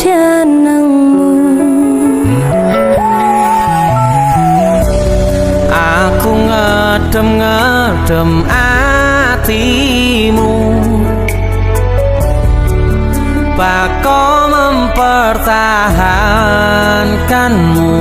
jenengmu. Aku ngedem-ngedem atimu, bako mempertahankanmu.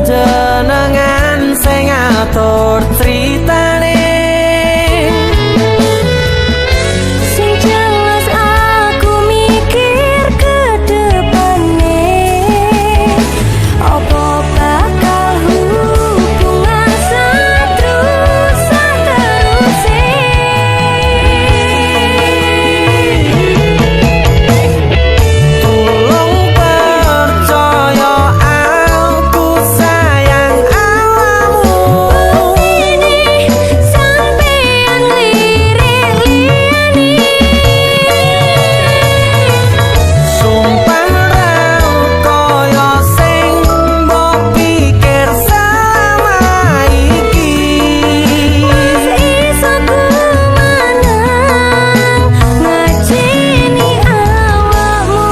Jenengan sing ngatur critane, Sing jelas aku mikir ke depane, apa bakal hubungan seterusé. tolong percaya aku sayang Sampeyan lirik liyane, sumpah ra kaya sing mbok pikir selama iki. iso ku menang ngajeni awakmu.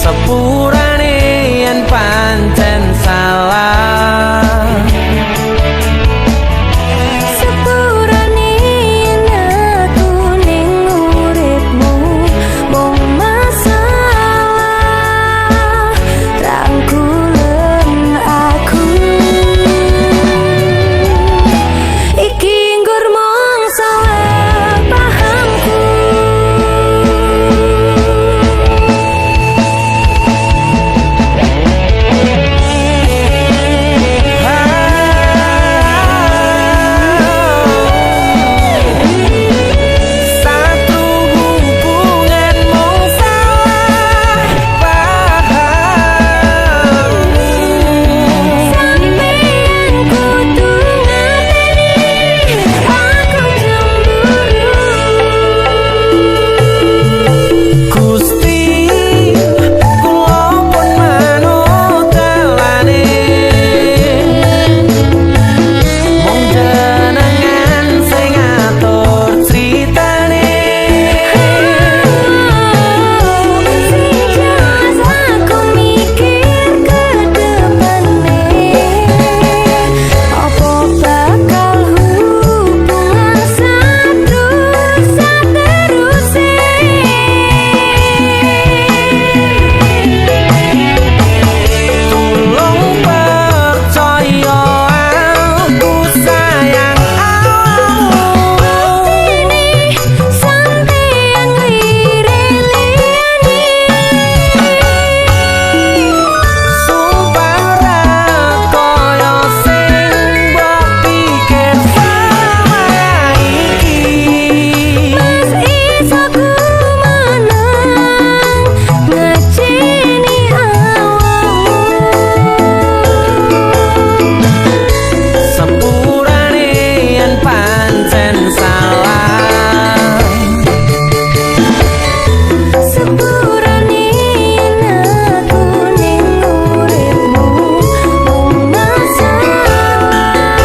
Sepurane yen pancen salah, Sepurane yen aku ning uripmu mung masalah, rangkulen aku. Iki nggur mung salah pahamku. satu hubungan mung salah paham. Sampeyan kudu ngerteni aku cemburu. Gusti kula pun manut dalane, mung jenengan sing ngatur critane. Sing jelas aku mikir ke depane, apa bakal hubungan seterusé. Tolong percaya aku sayang awakmu. Sampeyan lirik liyane, Sumpah ra kaya sing mbok pikir selama iki. iso ku menang ngajeni awakmu. Sepurane yen pancen salah, Sepurane yen aku ning uripmu mung masalah,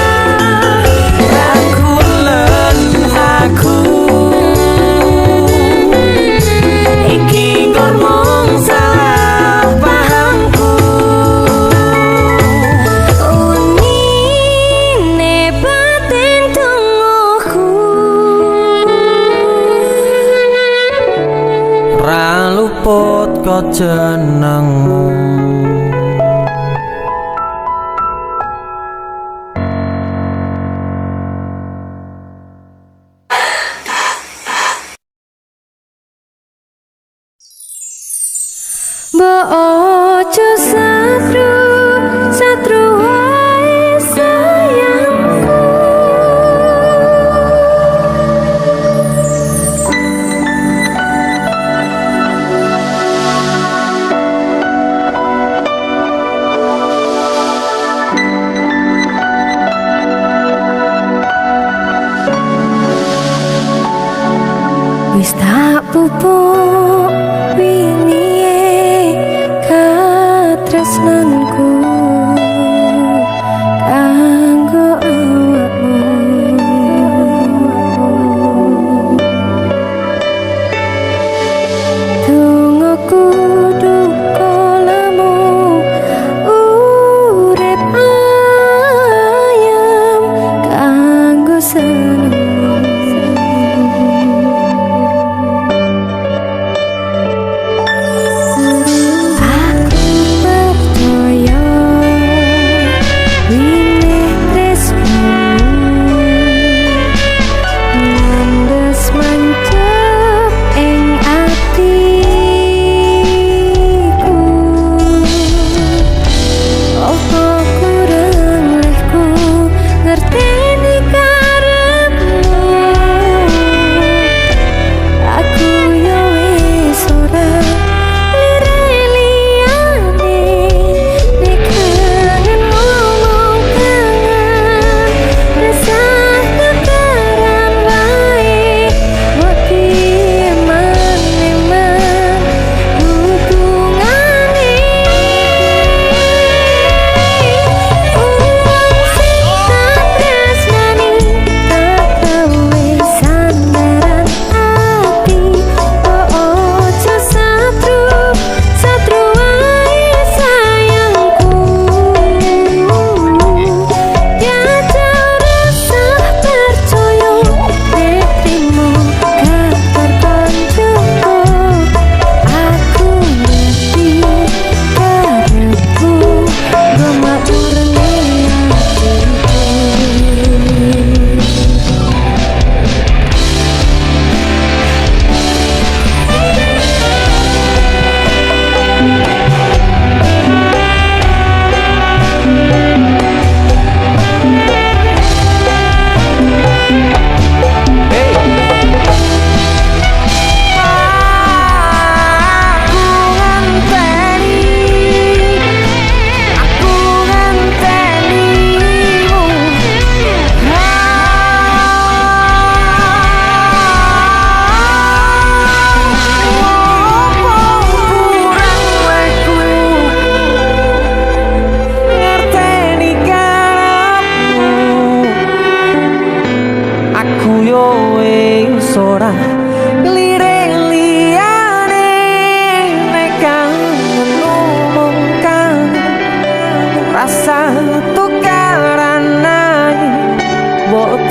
rangkulen aku. Iki nggur mung salah pahamku. unine batin tungguhku. Ra luput kok jenengmu. Mbok ojo satru wae sayangku.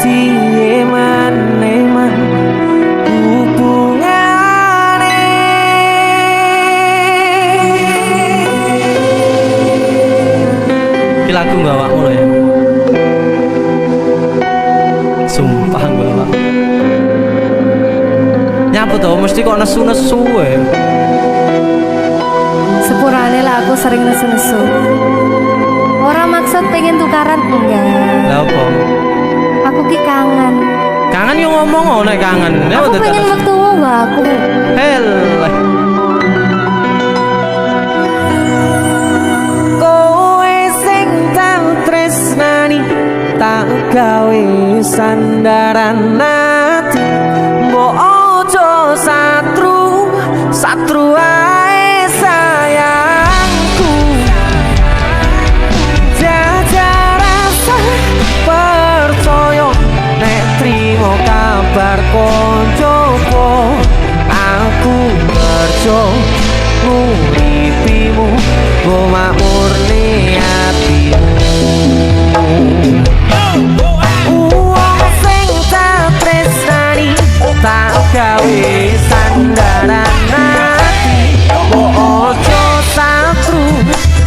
piye maneh man hubungane. Iki lagu gak awakmu lho ya. Sumpah gak awak. Nyapa to mesti kok nesu-nesu ya. Sepurane lah aku sering nesu-nesu. Orang maksud pengen tukaran enggak. Lah apa? Aku ki kangen. Kangen yo ngomong nek kangen. Aku pengen metu wae aku. Heleh. Kowe sing tak tresnani tak gawe sandaran ati. Mbok ojo satru, satru ae sayangku. Jajal rasa percaya nek trimo kabar koncoku. Aku kerja nguripimu, go makmurne atimu. Wong sing tak tresnani tak gawe sandaran ati. Ojo satru,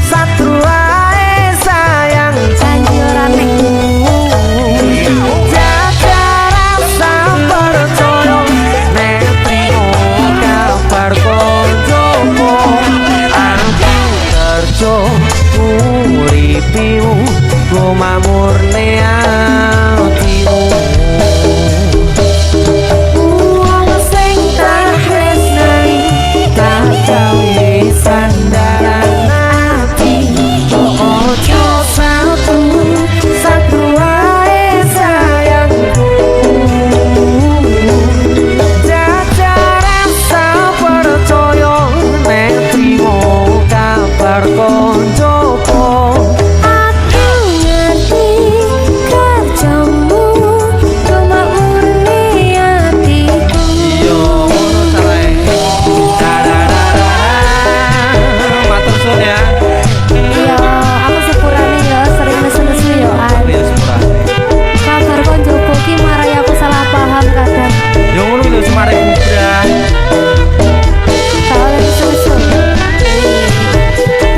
satru ae sayang Sanjurane. jaga rasa percaya nek trimo kabar koncoku. Aku kerja nguripimu, go makmurne atimu. Wong sing tak tresnani tak gawe sandaran ati. Ojo satru, satru ae sayangku. Jaga rasa percaya nek trimo kabar koncoku. Aku ngerti kerjamu, cuma murni hatiku. Yo ngono sae. Matur suwun ya. Iya, aku sepurane ya sering nesu-nesu ya an. Wis murah. Kabar koncoku ki marai aku salah paham kadang. Yo ngono lho semare bubrah. Tak oleh nesu-nesu.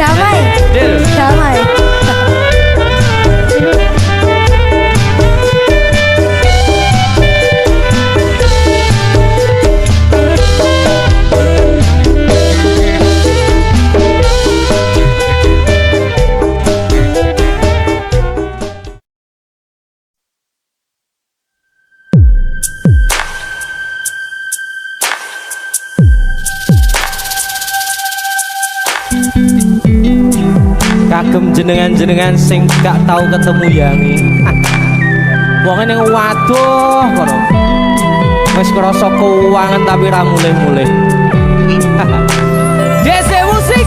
Damai, Del. damai. Kagem jenengan-jenengan sing gak tau ketemu yangi. Wonge ning waduh kono. Wis ngrasa keuangan tapi ra mulih-mulih. DC musik.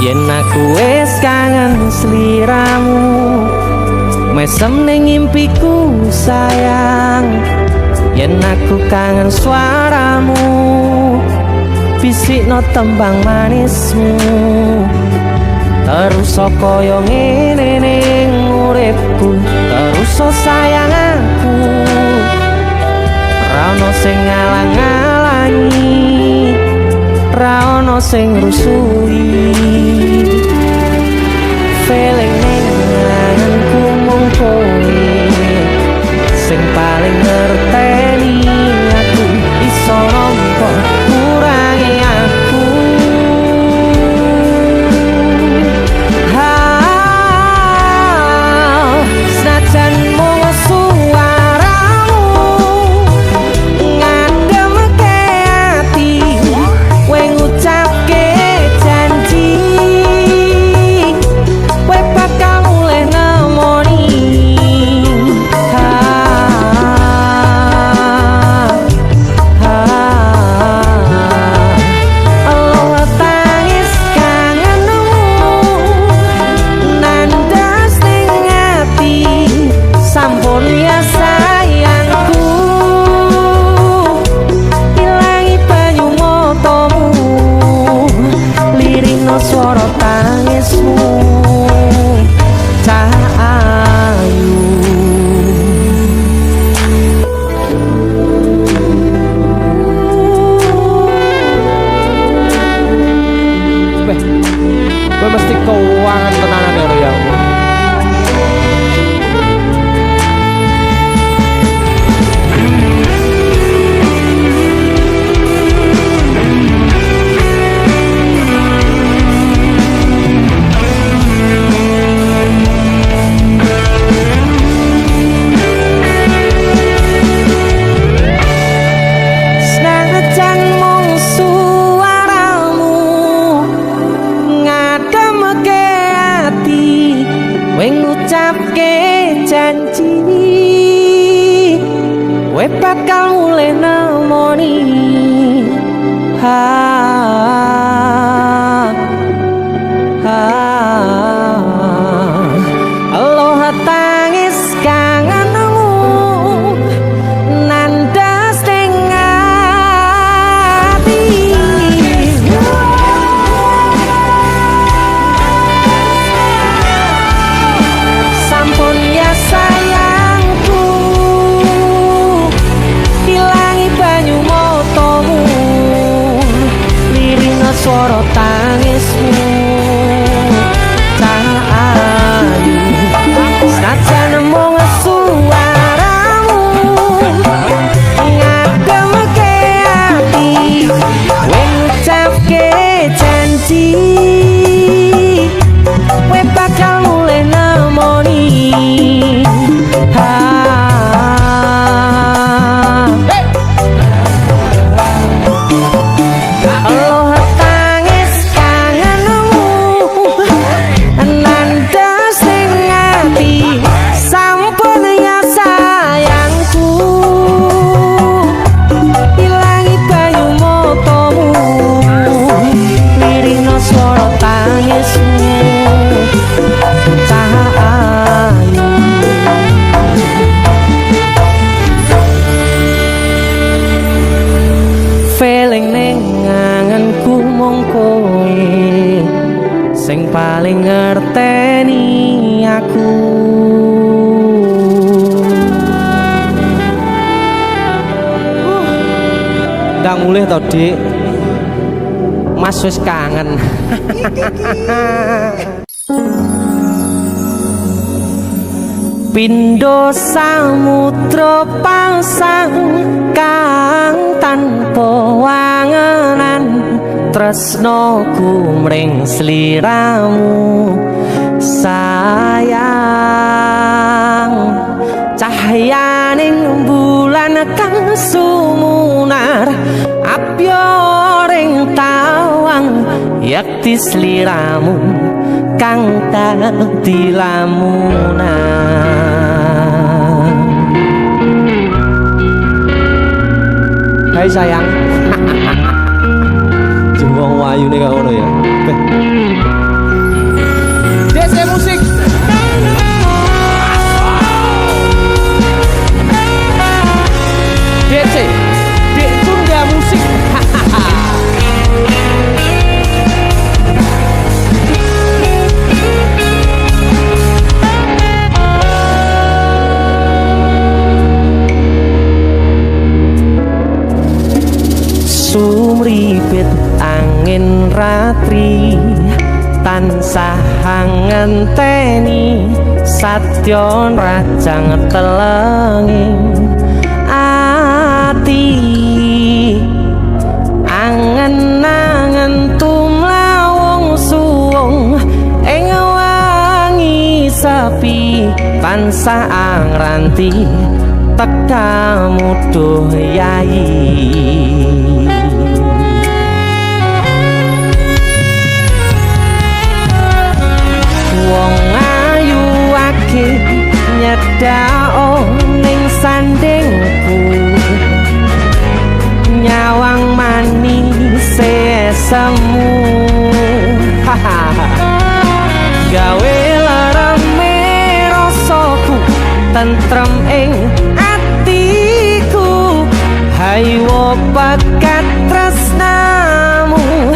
Yen aku wis kangen sliramu, mesem ning impiku sayang. Yen aku kangen suaramu, bisikno tembang manismu. Terus kaya ngene ning uripku, terus sayang aku. Ra ono sing ngalang-alangi, ra ono sing rusui. Feeling ning anganku mung kowe sing paling ngerteni aku. Iso nampa kurangi aku. Senajan mung suaramu ngademke ati, kowe ngucapke janji. ngucapke janji kowe bakal mulai nemoni Aloha tangis kangenmu nandas ning ati sampun ya sayangku ilangi banyu motomu lirina swara tangismu Sajan mung suaramu ngademke ati kowe ngucapke janji kowe bakal mulai nemoni Aloha tangis kangenmu nandas ning ati sampun ya sayangku ilangi banyu motomu lirina swara tangismu cahayu feeling ning ngangenku mung kowe sing paling ngerteni aku ndang mulih to Dik Mas wis kangen Pindho samudra pasang kang tanpa wangenan tresnoku mring sliramu sayang cahyaning bulan kang sumunar apyoring tawang yakti sliramu kang dadi lamunan Hai sayang Jumong wayu nih ngono ya DC musik DC Dek Tunda musik sumripit angin ratri tansah ngenteni satyon rajang telengi ati angen-angen tumlawung suwung ing wangi sepi tansah angranti tekamu duh yayi wong ayu akeh nyedhak ning sandingku nyawang manis semu gawe larame rasaku tentrem ing atiku haywo bakat tresnamu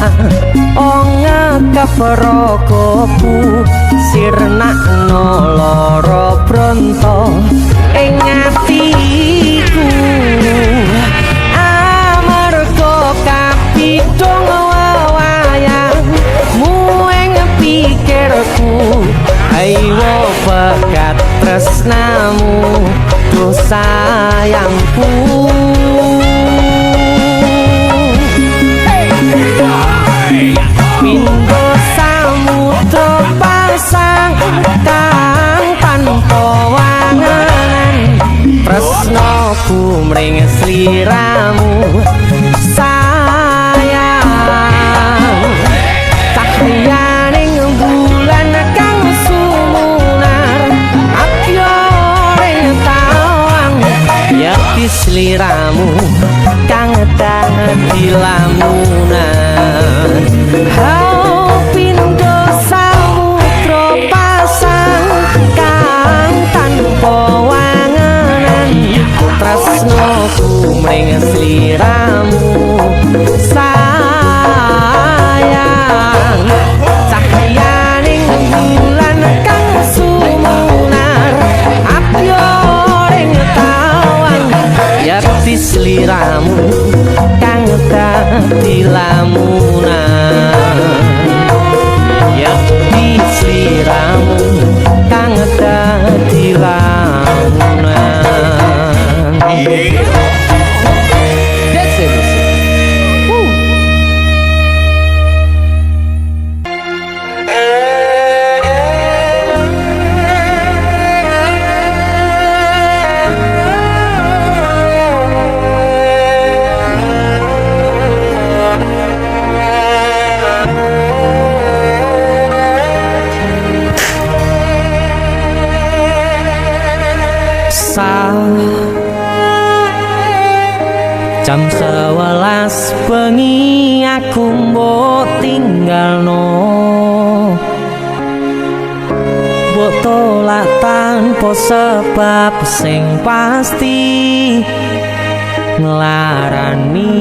ngekep rogoku sirnakno lara bronto ing atiku amarga kapidhong wayangmu ing pikirku ayo pekat tresnamu duh sayangku pindho samudra pasang kang tanpa wangan tresnaku mring sliramu sayang cahyaning bulan kang sumunar akhire tawang yakti sliramu kang dadi lamunan pindho samudra pasang kang tanpa wanganan tresnaku mring sliramu sayang cahyaning bulan kang sumunar apyoring tawang yakti sliramu kang dadi lamunan yakti sliramu kang dadi lamunan. That's it. Jam 11 bengi aku mbok tinggalno mbok tolak tanpa sebab sing pasti nglarani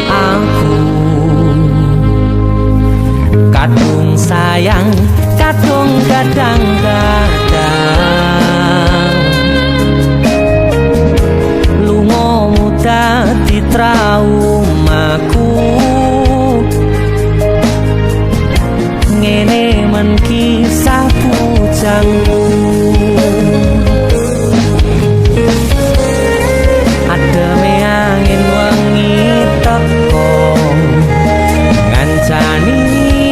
aku kadung sayang kadung kadang-kadang lungamu dadi traumaku ngene men kisah bujangmu ademe angin wengi teko ngancani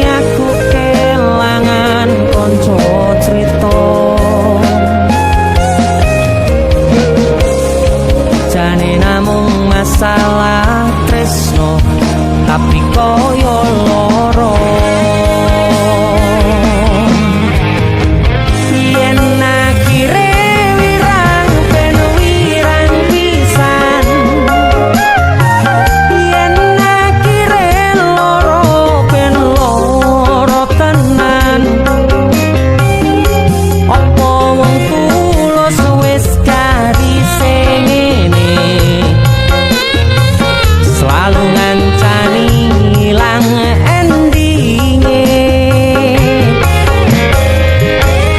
aku kelangan konco cerita jane namung masalah tresno tapi koyo loro yen akhire wirang ben wirang pisan yen akhire loro ben loro tenan opo wong tulus wis karise ngene selalu ngancani ilang endinge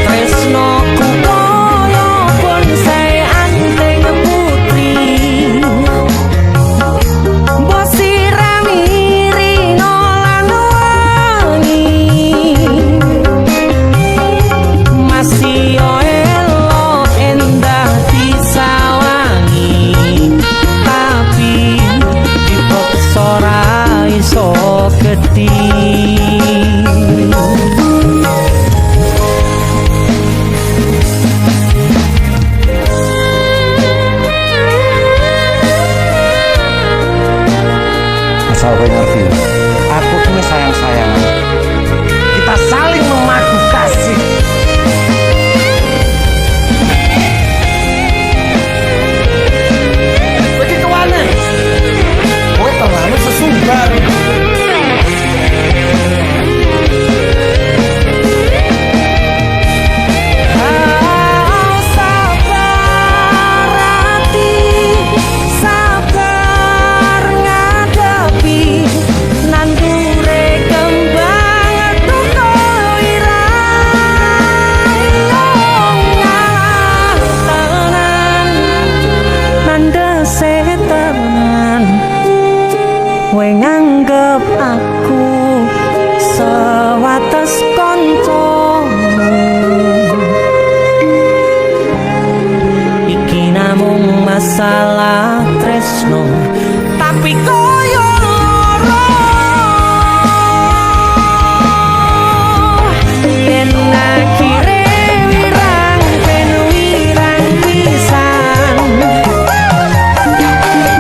tresnoku koyo bonsai anting putri mbok sirami rino lan wangi masih elo endah disawangi tapi dipaksa ora iso gedhi asal kowe ngerti aku tuh sayang-sayangan kita saling memadu kasih begitu aneh kowe terlalu sesumbar masalah tresno tapi koyo loro yen akhire wirang ben wirang pisan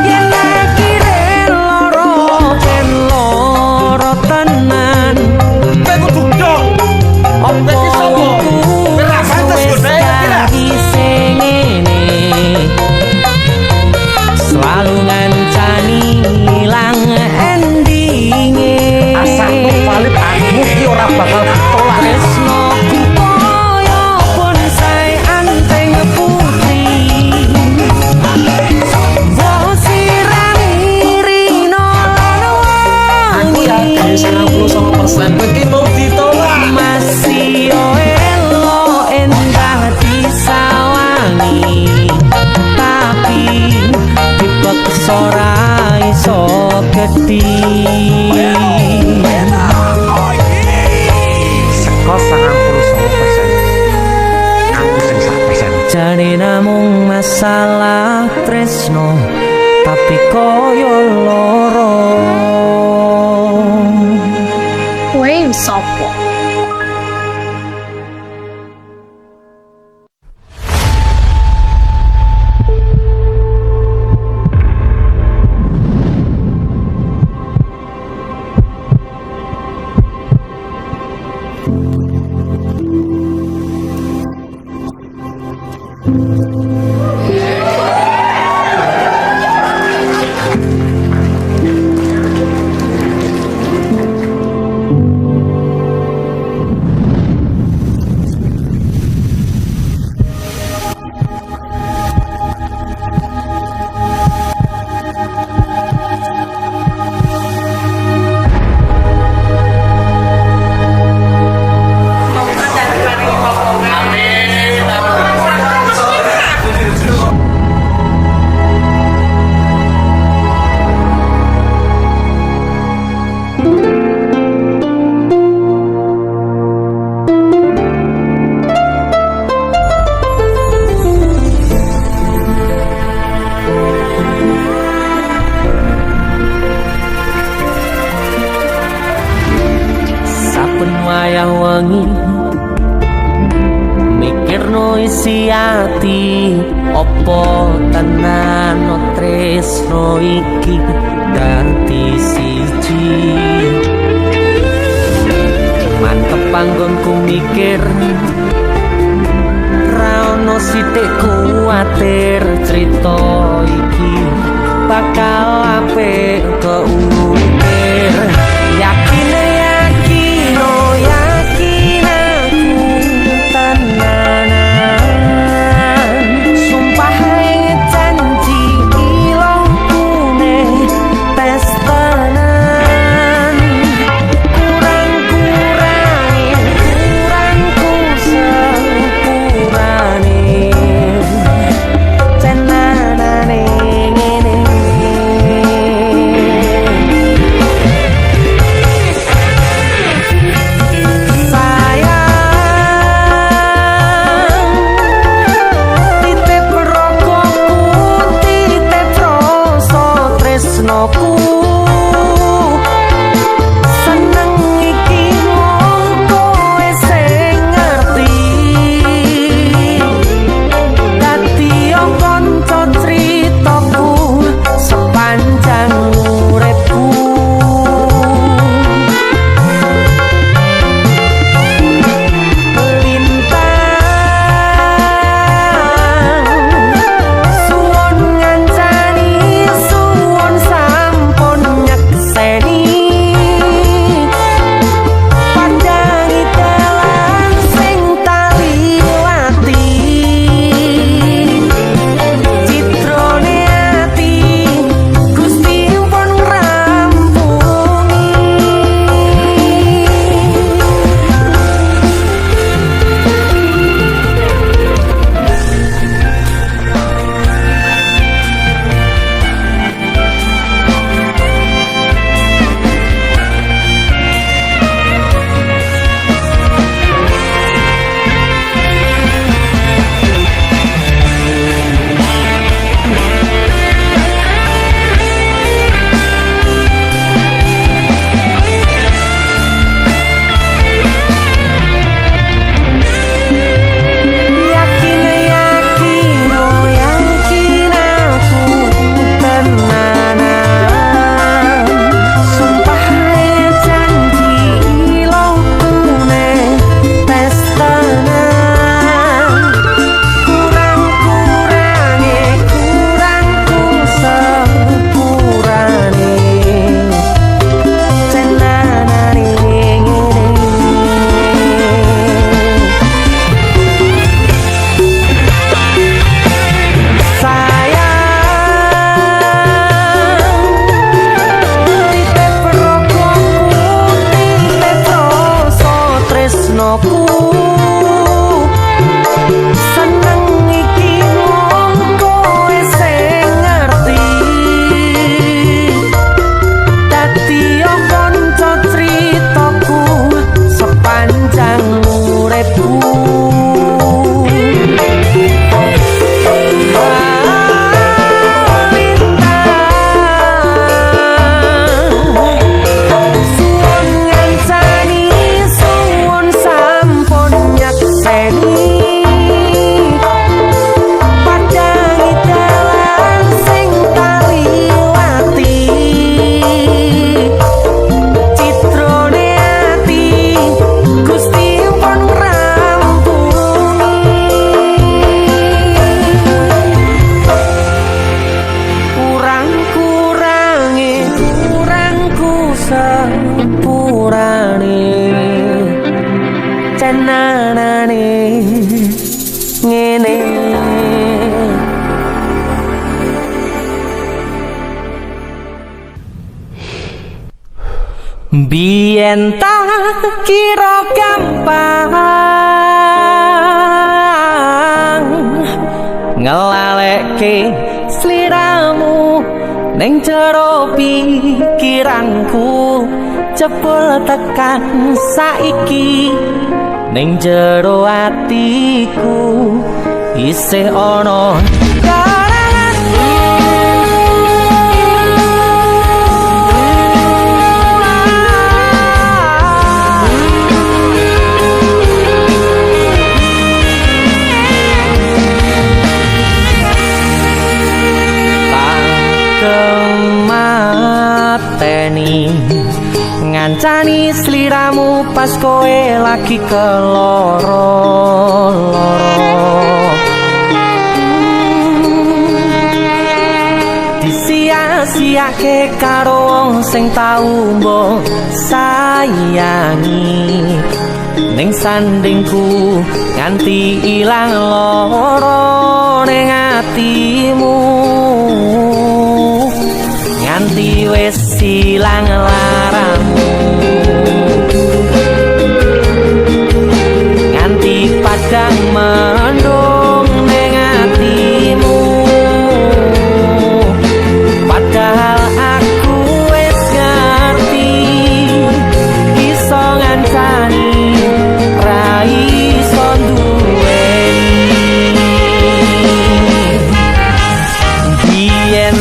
yen akhire loro ben loro tenan Kowe kudu dong. opo Iki sapa? Ora pantes godhe kira. Selalu ngancani hilang endinge Asal valid aku ki ora bakal ditolak. tresno ku koyo bonsai anteng putri bosirani rino Aku yakin 99% kowe ki mau ditolak. masih elo endah disawangi tapi dipaksa ora iso gedhi Seko 99%. Aku sing 1%. jane namung masalah tresno tapi koyo loro Kowe sapa? wayah wengi mikirno isi ati opo tenan tresno iki dadi siji mantep panggonku mikir ra ono sithik kuwatir crita iki bakal apik keukir yakin purane cenanane ngene biyen tak kira gampang ngelalekke sliramu ning jero pikiranku jebul tekan saiki ning jero atiku isih ana mateni ngancani sliramu pas kowe lagi keloro-loro disia-siake karo wong sing tau mbok sayangi ning sandingku nganti ilang loro ning atimu nganti wis ilang laramu nganti padang mendung ning atimu padahal aku wis ngerti iso ngancani ra iso duweni biyen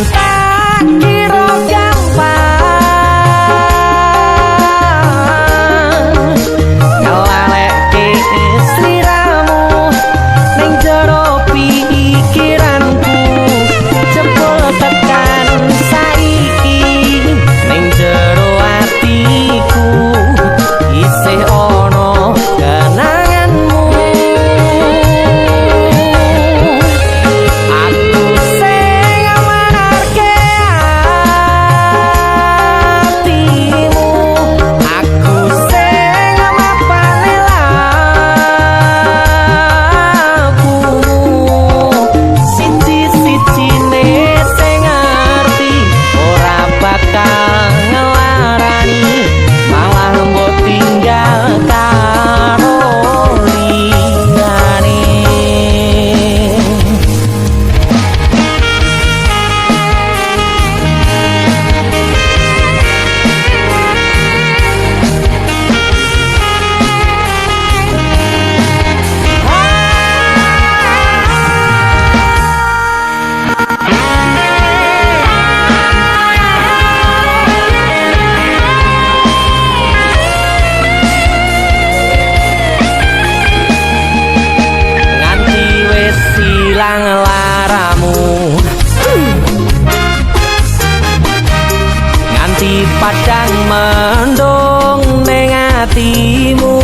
padang mendung ning atimu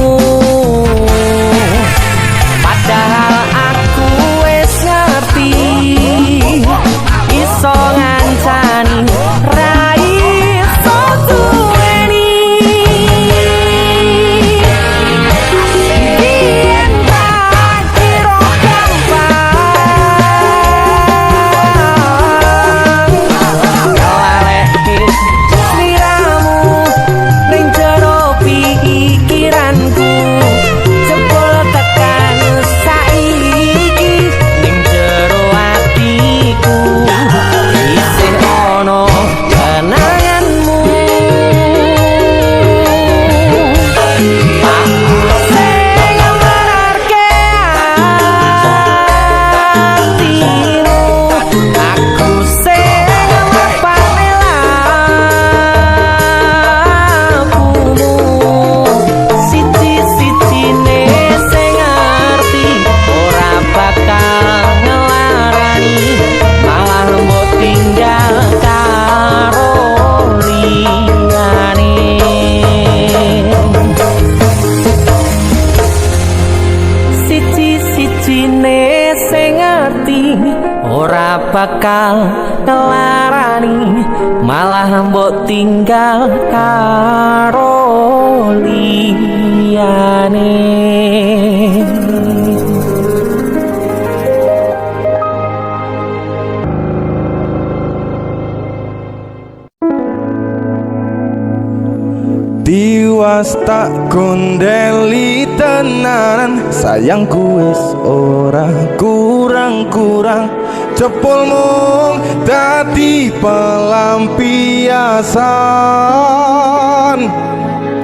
padahal aku wis ngerti iso ngancani ra iso duweni biyen tak kira gampang bakal ngelarani malah mbok tinggal karo liyane. Tiwas tak gondeli tenanan, sayangku wis ora kurang-kurang, jepul mung dadi pelampiasan.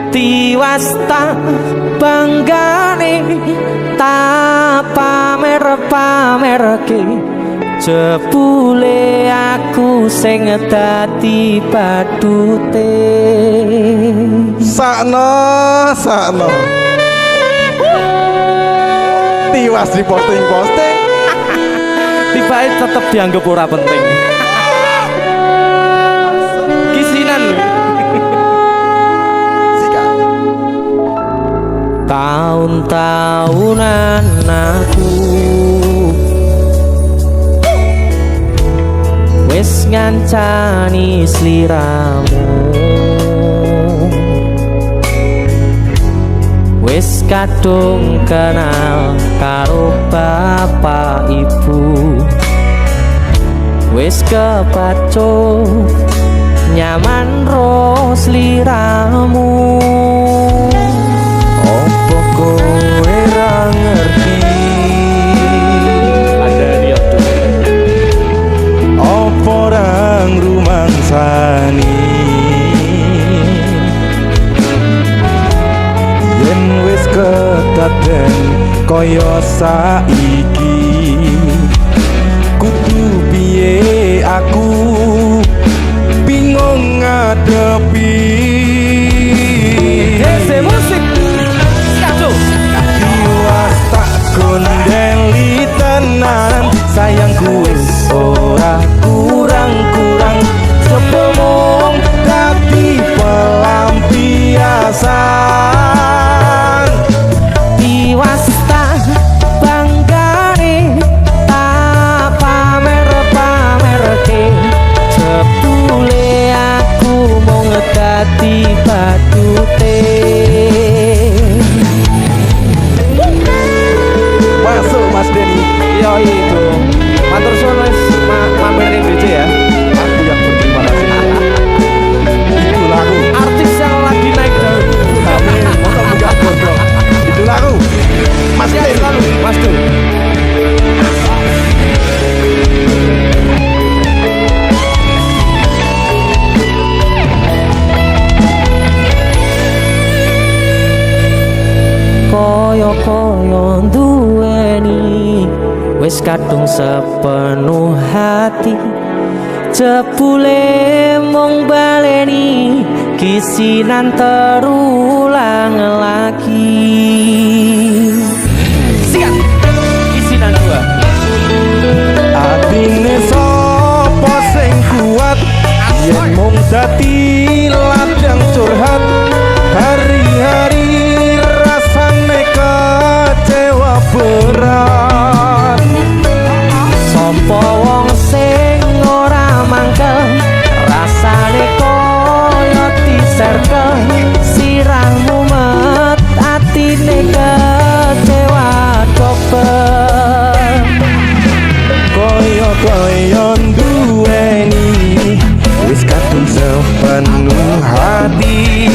Tiwas tak banggane tak pamer-pamerke, jebule aku sing dadi badute. Sakno Tiwas di posting-posting, tibae tetep dianggap ora penting. Kisinan lho. Tahun-tahunan aku wis ngancani sliramu, wis kadung kenal karo bapak ibu, wis kepacu nyaman ro sliramu. Opo kowe ra ngerti, ada dia tuh. opo rang rumangsani, yen wis ketaden kaya saiki, kudu piye aku bingung ngadepi. Dese musik kacau. Tiwas tak gondeli tenan, sayangku wis ora kurang-kurang, sepomong dadi pelampiasan. Tiwas tak banggane tak pamer-pamerke, jebule aku mung dadi badute. Masuk Mas Denny. Yo itu matur suwun wis mampir ning DJ ya. Aku yang berterima kasih. Itulah aku. Artis yang lagi naik daun. Amin. Masa enggak gondrong. Itulah aku. Mas Sehat Denny. selalu, Mas Dul. Koyo-koyo duweni wis kadung sepenuh hati, jebule mung baleni kisinan terulang lagi. Sikat kisinan dua. Atine sapa sing kuat, yen mung dadi ladang curhat, hari-hari rasane kecewa berat. Sopo wong sing ora mangkel, rasane koyo diserkel, sirahmu met atine kecewa coba. Koyo-koyo duweni wis kadung sepenuh hati,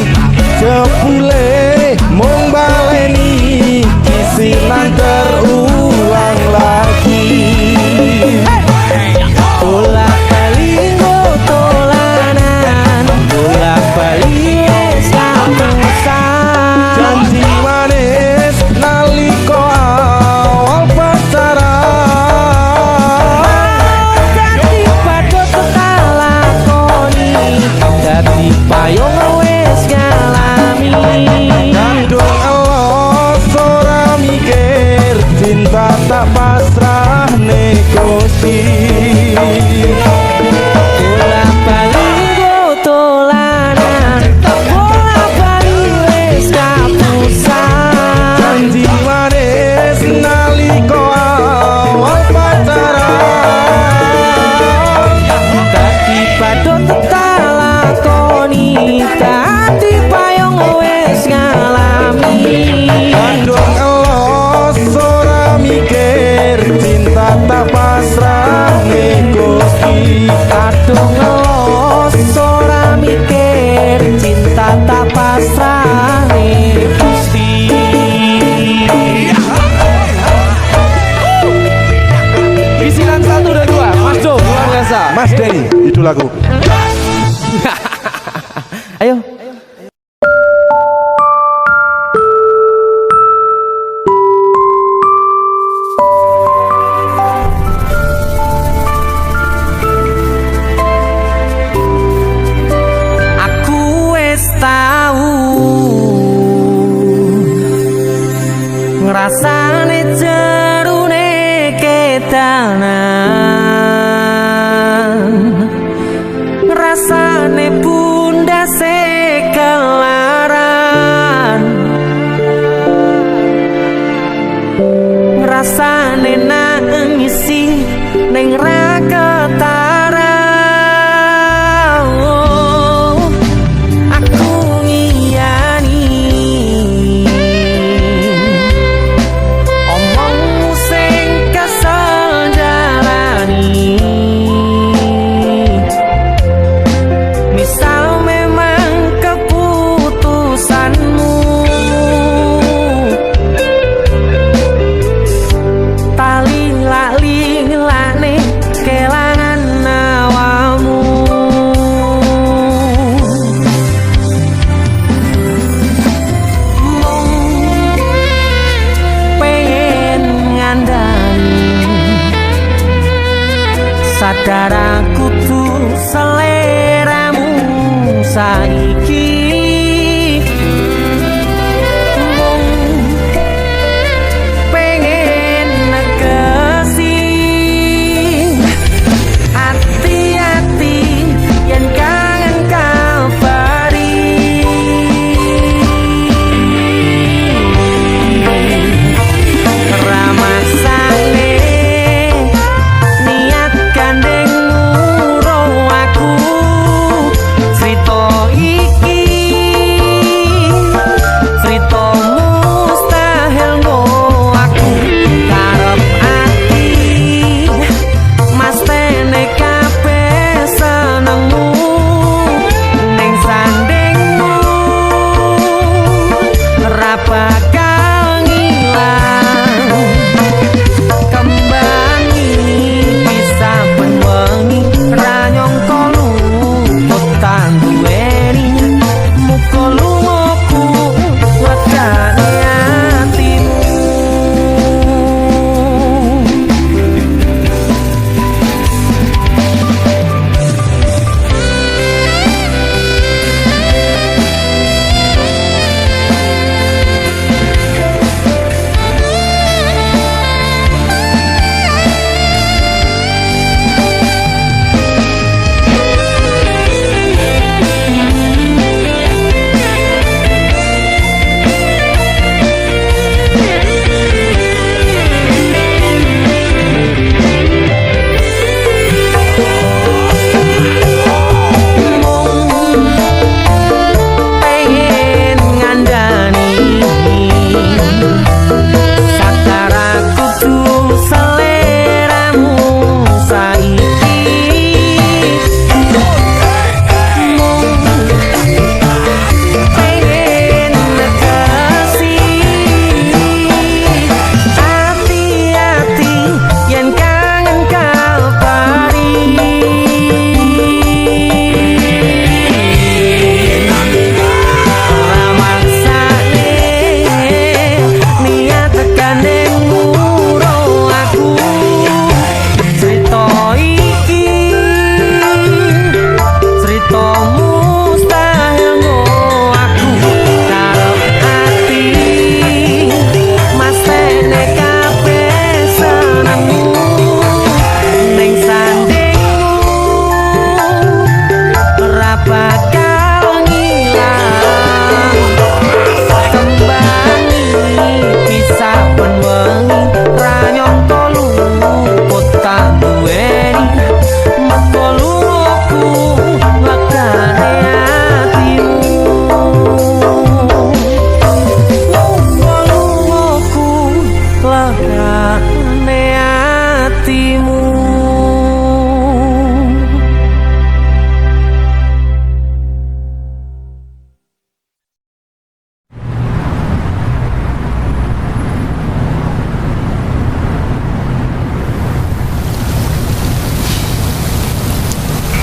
judul lagu. Ayo. Aku wis tau ngrasane jerune kedanan, rasane pundase kelaran, rasane nangisi ning ra ketara. Aku ngiyani omongmu sing kesel jalani. Misal memang keputusanmu tali lali lane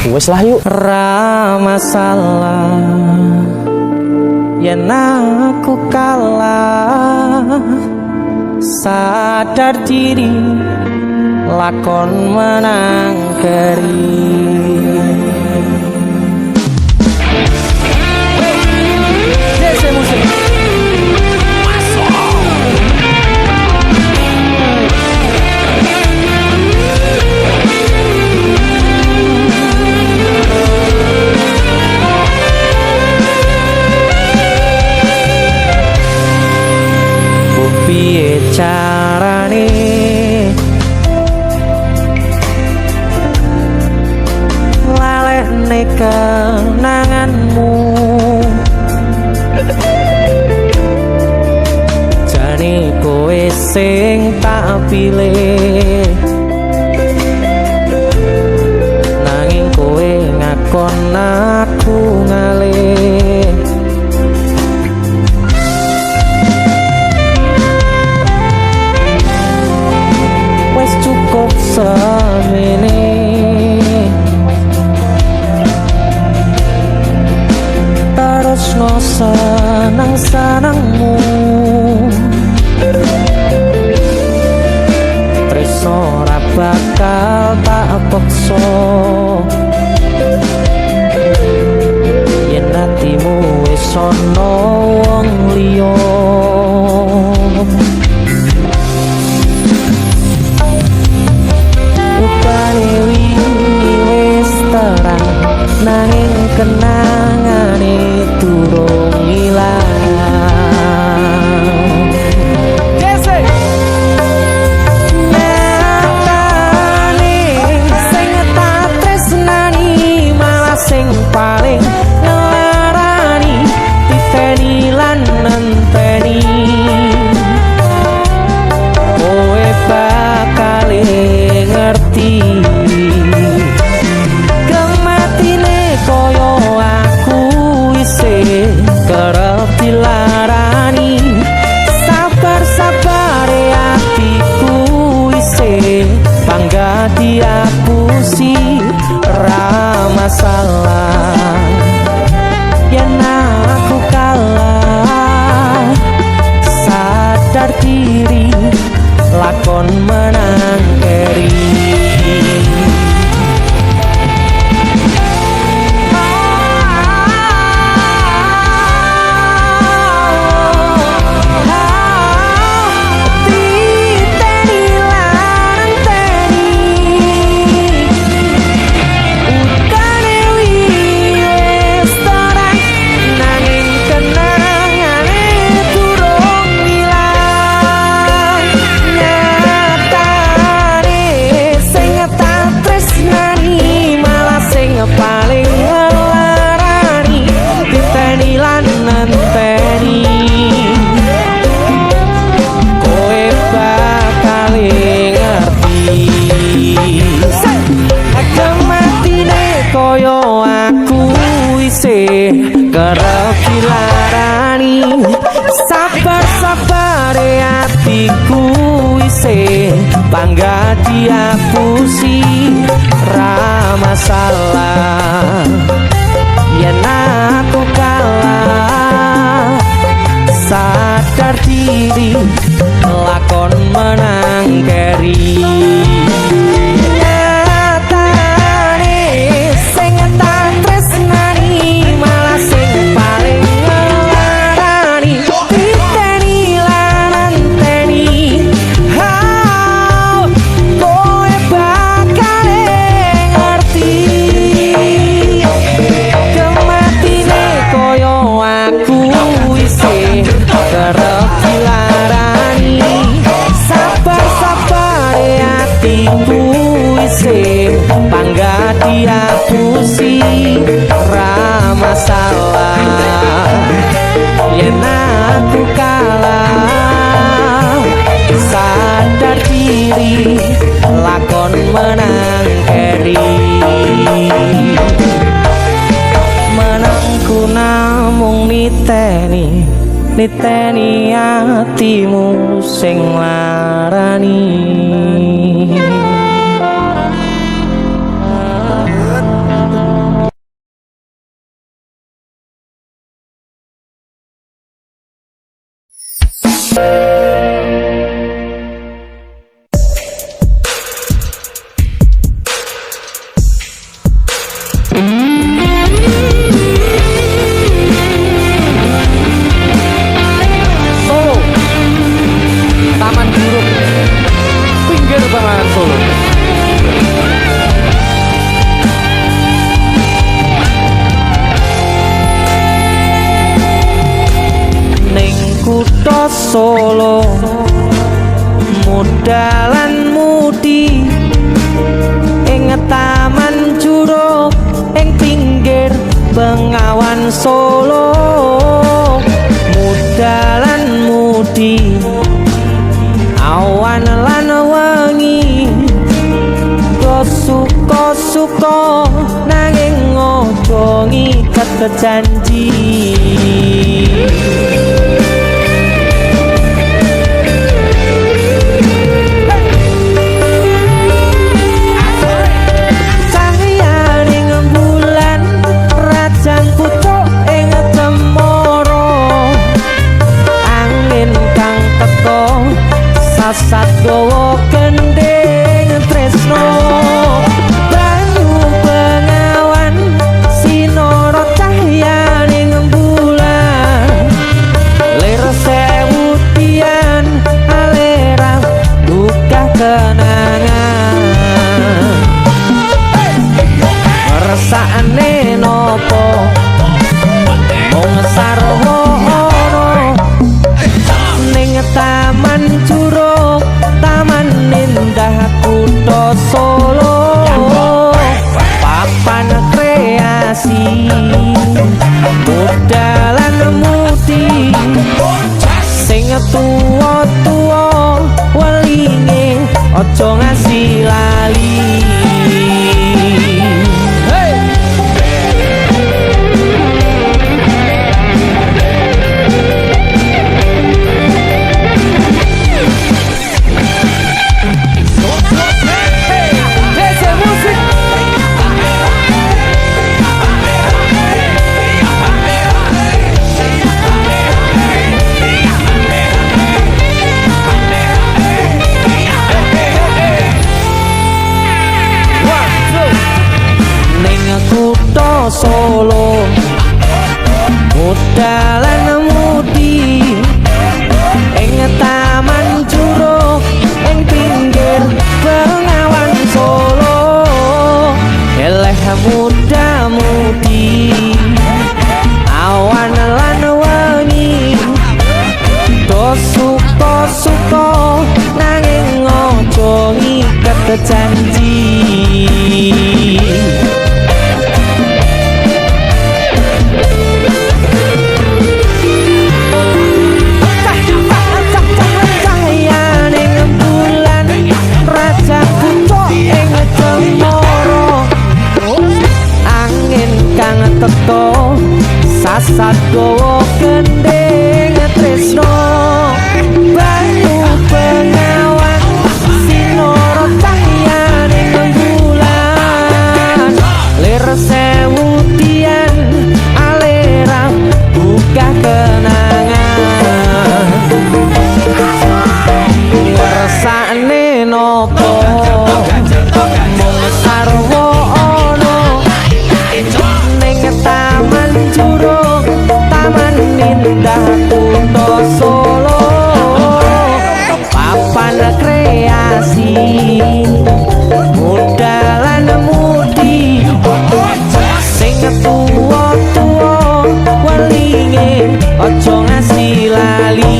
Wes lah yuk. Ra masalah yen aku kalah, sadar diri lakon menang keri. Piye carane lalekne kenanganmu, jane kowe sing tak pilih, nanging kowe ngakon aku ngalih. Cukup semene terus no senang-senangmu, tresno ora bakal tak paksa yen atimu wis ana wong liya. Nanging kenangane durung ilang. Nyatane sing tak tresnani malah sing paling ngelarani, titeni lan nenteni kowe bakal ngerti. Koyo aku isih kerep dilarani, sabar-sabar hatiku isih bangga diapusi. Ra masalah yen aku kalah, sadar diri lakon menang keri. Paling ngelarani, diteni lan nenteni kowe bakal ngerti. Kematine koyo aku isih kerep dilarani, sabar-sabar hatiku isih bangga diapusi. Ra masalah yen aku kalah, sadar diri lakon menang keri. Nyatane sing tak tresnani malah sing paling ngelarani, titeni lan nenteni kowe bakal ngerti. Kematine koyo aku isih kerep dilarani, sabar-sabar hatiku isih bangga diapusi. Ra masalah yen aku kalah, sadar diri lakon menang keri. Menangku namung niteni atimu sing larani. Solo Taman Juruk pinggir banget Solo. Ning kutha Solo mudalan mudi ing Taman Juruk ing pinggir Bengawan Solo mudalan mudi awan lan wengi go suka-suka nanging ojo ngiket janji. Cahyaning bulan rajang pucuk ing cemara angin kang teka sasat gawa gending tresno banyu bengawan sinara cahyaning bulan lir sewu tian alera duka kenangan rasane nopo mung sarwana ning Taman Juruk taman indah kutha Solo papan kreasi mudalan mudi sing tuwa-tuwa welinge aja ngasih lali. Solo mudalan mudi ing Taman Juruk ing pinggir Bengawan Solo eleh muda mudi awan lan wengi do suka-suka nanging ojo ngiket janji. Teko sasat gowo gending tresno banyu bengawan sinara cahyaning bulan lir sewu tian alera buka kenangan rasane nopo mung sarwana Taman Juruk taman indah kutha Solo papan kreasi mudalan mudi sing tuwa-tuwa welinge aja ngasih lali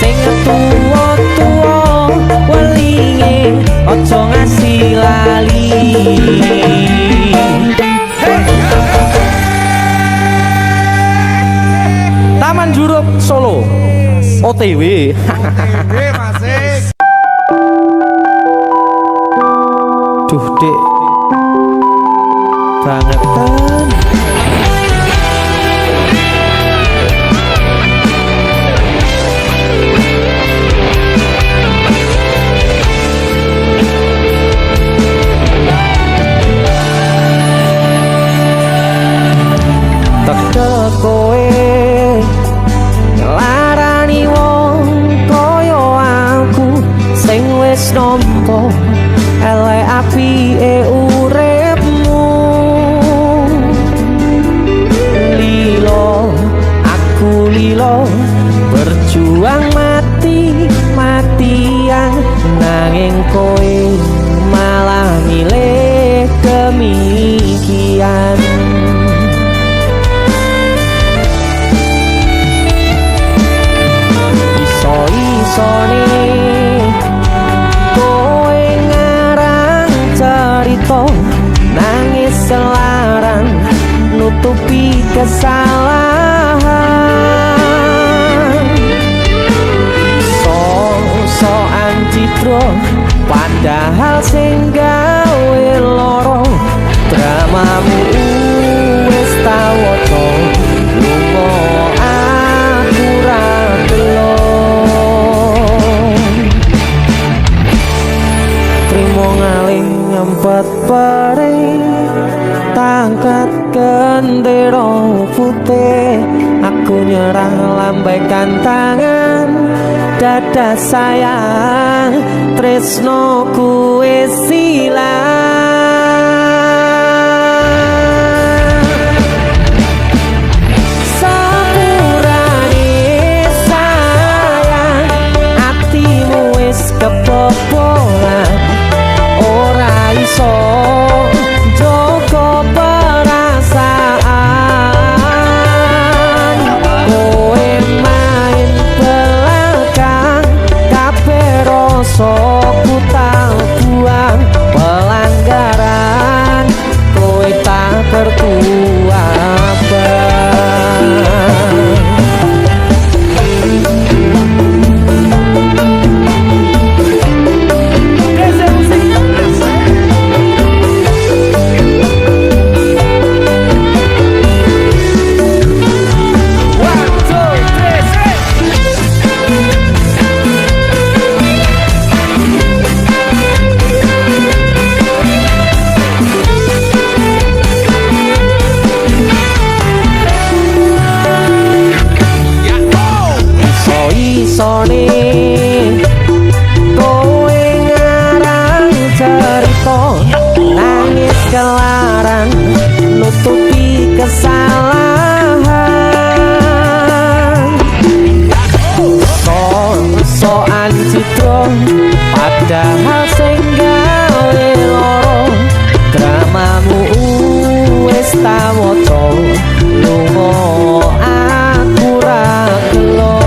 sing tuwa-tuwa welinge aja ngasih lali. Taman Juruk Solo OTW. Duh dek bangetan. Teka kowe nglarani juang mati-matian nanging kowe malah milih demikian. Iso-isone kowe ngarang cerita nangis selaran nutupi kesalahan. So-soan citro padahal sing gawe loro dramamu wis tau waca lunga aku ra delok. Trimo ngaling ngempet perih tangkat gendera putih, aku nyerah lambaikan tangan dada sayang tresnoku wis ilang. Sepurane sayang atimu wis kebobolan, ora iso joko perasaan. Kowe main belakang kabeh rasa ku tak buang, pelanggaran kowe tak kertu abang. Isone kowe ngarang cerita nangis kelaran nutupi kesalahan. So-soan citro padahal sing gawe loro dramamu wis tak waca lunga aku ra gelok.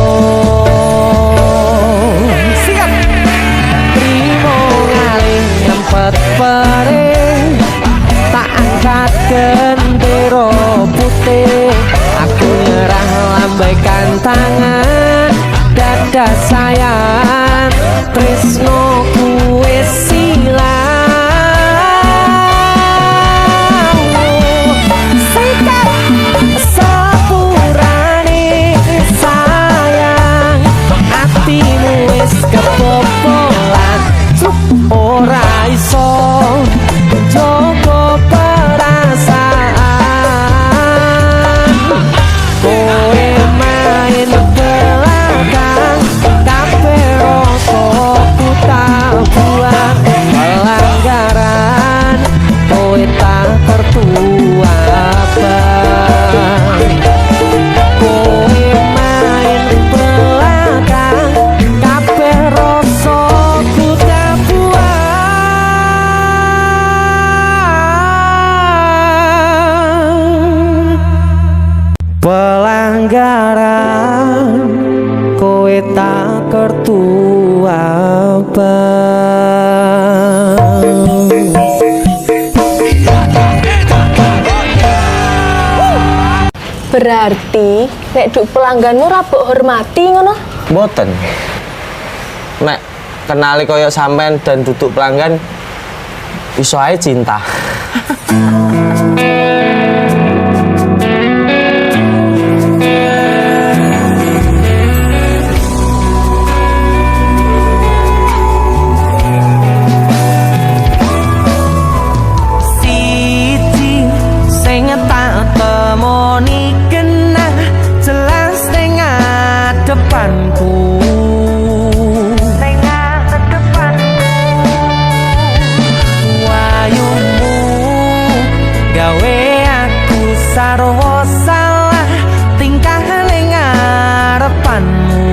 Perih tak angkat gendera putih, aku nyerah lambaikan tangan dada sayang tresnoku wis ilang. Sepurane sayang atimu wis kebobolan, ora iso joko perasaan. Kowe main belakang kabeh rasa ku tak buang, pelanggaran kowe tak kertu abang. Kowe main belakang kabeh rasa ku tak pelanggaran kowe tak kertu abang. Berarti nek duk pelangganmu ra mbok hormati ngono? Mboten. Nek kenali koyo sampean dan duduk pelanggan iso ae cinta. sarwa salah tingkah ning ngarepanmu.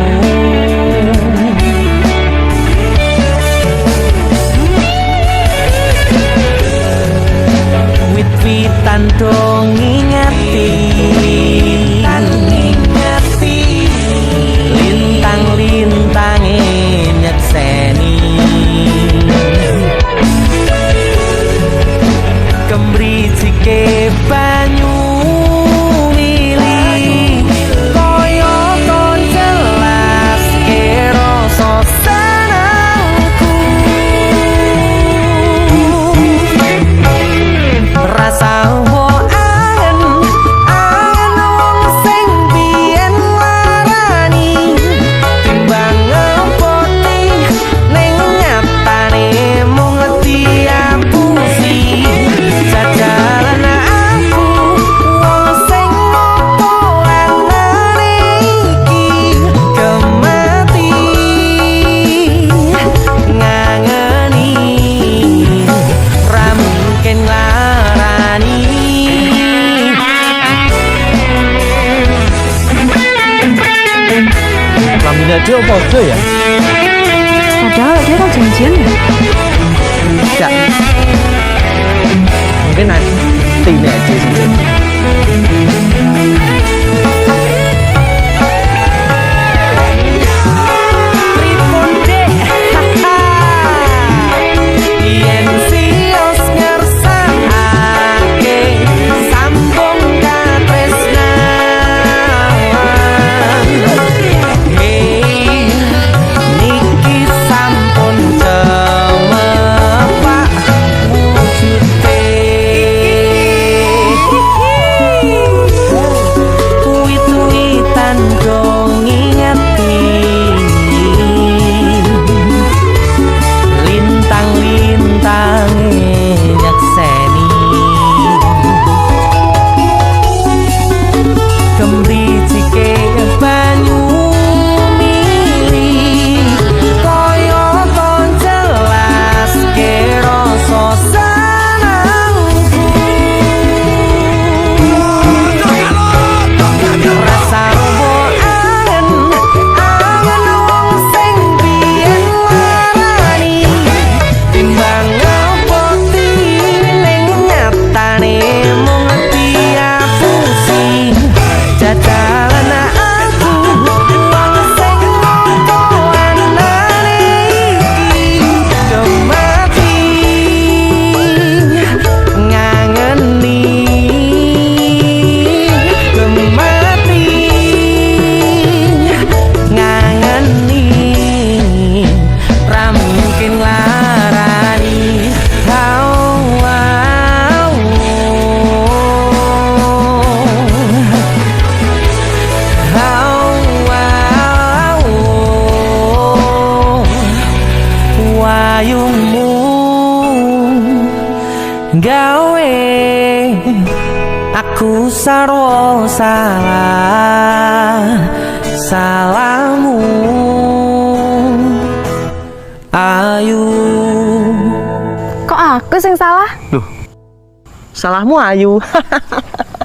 janjinya dia apa ya? Padahal dia kan janjian ya. Enggak. Mungkin nanti ini aja sih. Gawe aku sarwa salah salahmu Ayu. Kok aku sing salah? Salahmu Ayu.